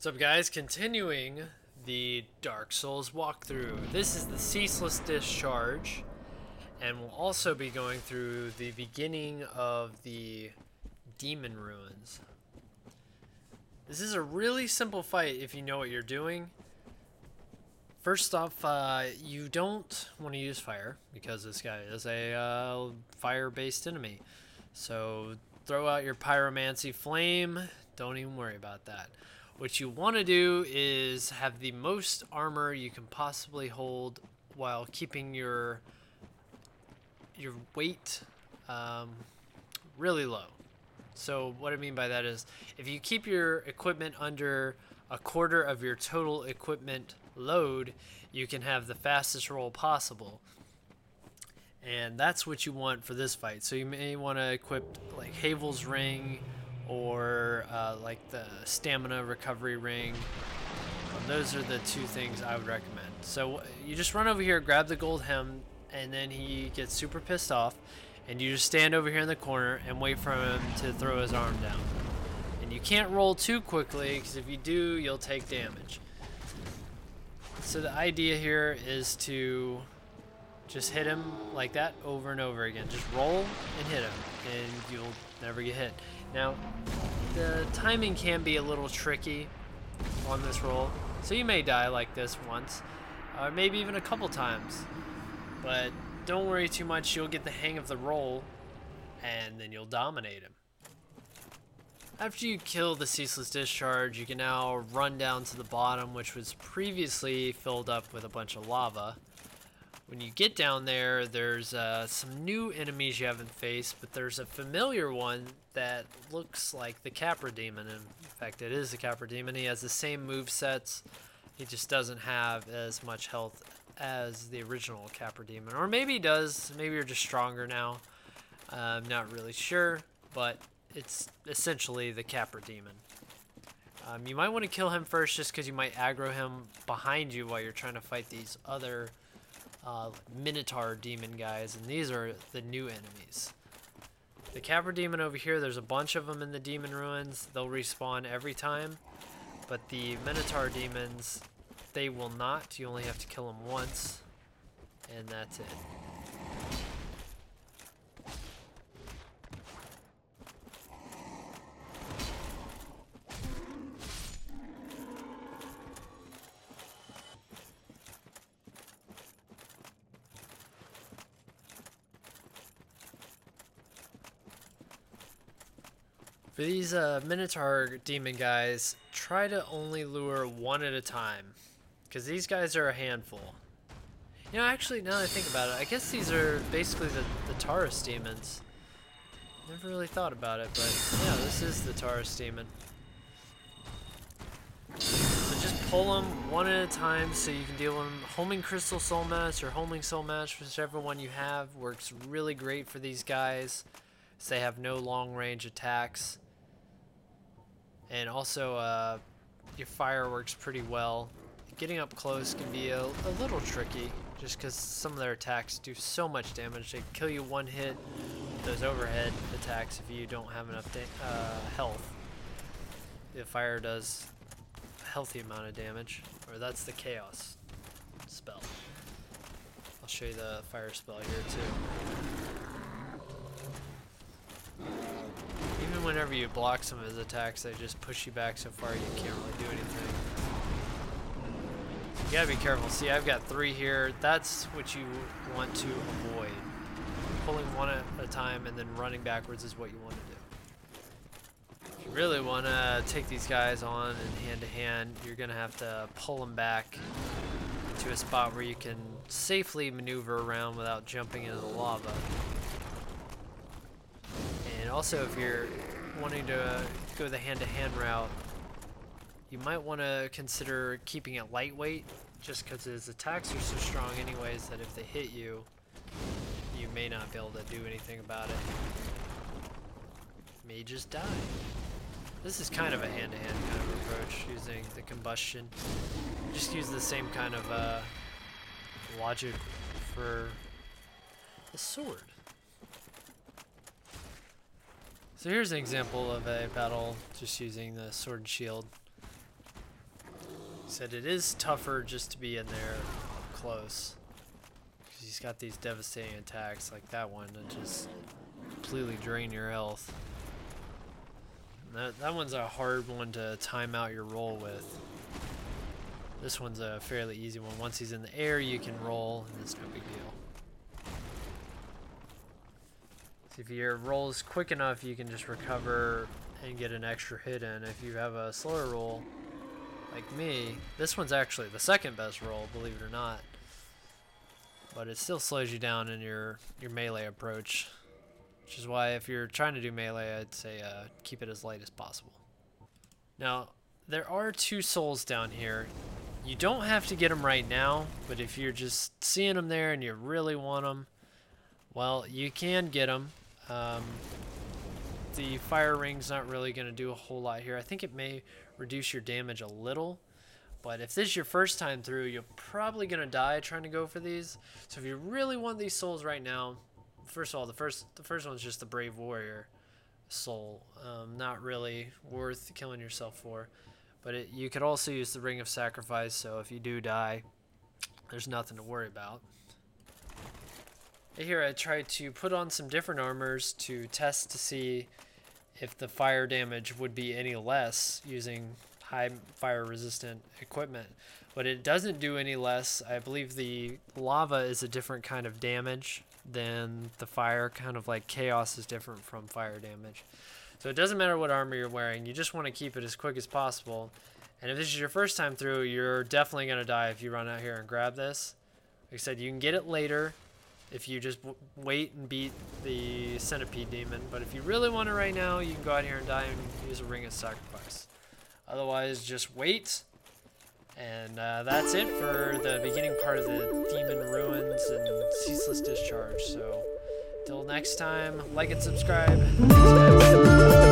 What's up, guys? Continuing the Dark Souls walkthrough. This is the Ceaseless Discharge, and we'll also be going through the beginning of the Demon Ruins. This is a really simple fight if you know what you're doing. First off, you don't want to use fire, because this guy is a fire-based enemy. So throw out your pyromancy flame, don't even worry about that. What you want to do is have the most armor you can possibly hold while keeping your weight really low. So what I mean by that is if you keep your equipment under a quarter of your total equipment load, you can have the fastest roll possible. And that's what you want for this fight. So you may want to equip like Havel's Ring, or like the stamina recovery ring. Those are the two things I would recommend. So you just run over here, grab the gold hem, and then he gets super pissed off, and you just stand over here in the corner and wait for him to throw his arm down. And you can't roll too quickly, because if you do, you'll take damage. So the idea here is to just hit him like that over and over again. Just roll and hit him, and you'll never get hit. Now, the timing can be a little tricky on this roll, so you may die like this once, or maybe even a couple times. But don't worry too much, you'll get the hang of the roll, and then you'll dominate him. After you kill the Ceaseless Discharge, you can now run down to the bottom, which was previously filled up with a bunch of lava. When you get down there, there's some new enemies you haven't faced, but there's a familiar one that looks like the Capra Demon. In fact, it is the Capra Demon. He has the same movesets. He just doesn't have as much health as the original Capra Demon. Or maybe he does. Maybe you're just stronger now. I'm not really sure, but it's essentially the Capra Demon. You might want to kill him first just because you might aggro him behind you while you're trying to fight these other Minotaur demon guys, and these are the new enemies. The Capra Demon over here, there's a bunch of them in the Demon Ruins. They'll respawn every time, but the Minotaur demons, they will not. You only have to kill them once, and that's it. For these Minotaur demon guys, try to only lure one at a time, because these guys are a handful. You know, actually, now that I think about it, I guess these are basically the Taurus demons. Never really thought about it, but yeah, this is the Taurus demon. So just pull them one at a time so you can deal with them. Homing Crystal Soul Match or Homing Soul Match, whichever one you have, works really great for these guys, as they have no long range attacks. And also, your fire works pretty well. Getting up close can be a little tricky, just because some of their attacks do so much damage. They kill you one hit with those overhead attacks if you don't have enough health. The fire does a healthy amount of damage, or that's the Chaos spell. I'll show you the fire spell here too. Even whenever you block some of his attacks, they just push you back so far you can't really do anything. You gotta be careful. See, I've got 3 here. That's what you want to avoid. Pulling one at a time and then running backwards is what you want to do. If you really want to take these guys on in hand-to-hand, you're gonna have to pull them back to a spot where you can safely maneuver around without jumping into the lava. And also, if you're wanting to go the hand-to-hand route, you might want to consider keeping it lightweight, just because his attacks are so strong anyways that if they hit you, you may not be able to do anything about it. You may just die. This is kind of a hand-to-hand kind of approach, using the combustion. Just use the same kind of logic for the sword. So here's an example of a battle just using the sword and shield. said, it is tougher just to be in there close. Because he's got these devastating attacks like that one that just completely drain your health. And that one's a hard one to time out your roll with. This one's a fairly easy one. Once he's in the air, you can roll, and it's no big deal. So if your roll is quick enough, you can just recover and get an extra hit in. If you have a slower roll, like me, this one's actually the second best roll, believe it or not. But it still slows you down in your melee approach. Which is why if you're trying to do melee, I'd say keep it as light as possible. Now, there are 2 souls down here. You don't have to get them right now, but if you're just seeing them there and you really want them, well, you can get them. The fire ring's not really going to do a whole lot here. I think it may reduce your damage a little, but if this is your first time through, you're probably going to die trying to go for these. So if you really want these souls right now, first of all, the first one's just the Brave Warrior soul. Not really worth killing yourself for. But you could also use the Ring of Sacrifice, so if you do die, there's nothing to worry about. Here I tried to put on some different armors to test to see if the fire damage would be any less using high fire resistant equipment. But it doesn't do any less. I believe the lava is a different kind of damage than the fire, kind of like chaos is different from fire damage. So it doesn't matter what armor you're wearing, you just want to keep it as quick as possible. And if this is your first time through, you're definitely going to die if you run out here and grab this. Like I said, you can get it later if you just wait and beat the centipede demon. But if you really want it right now, you can go out here and die and use a Ring of Sacrifice. Otherwise, just wait. And that's it for the beginning part of the Demon Ruins and Ceaseless Discharge. So, till next time, like and subscribe. Thanks, guys.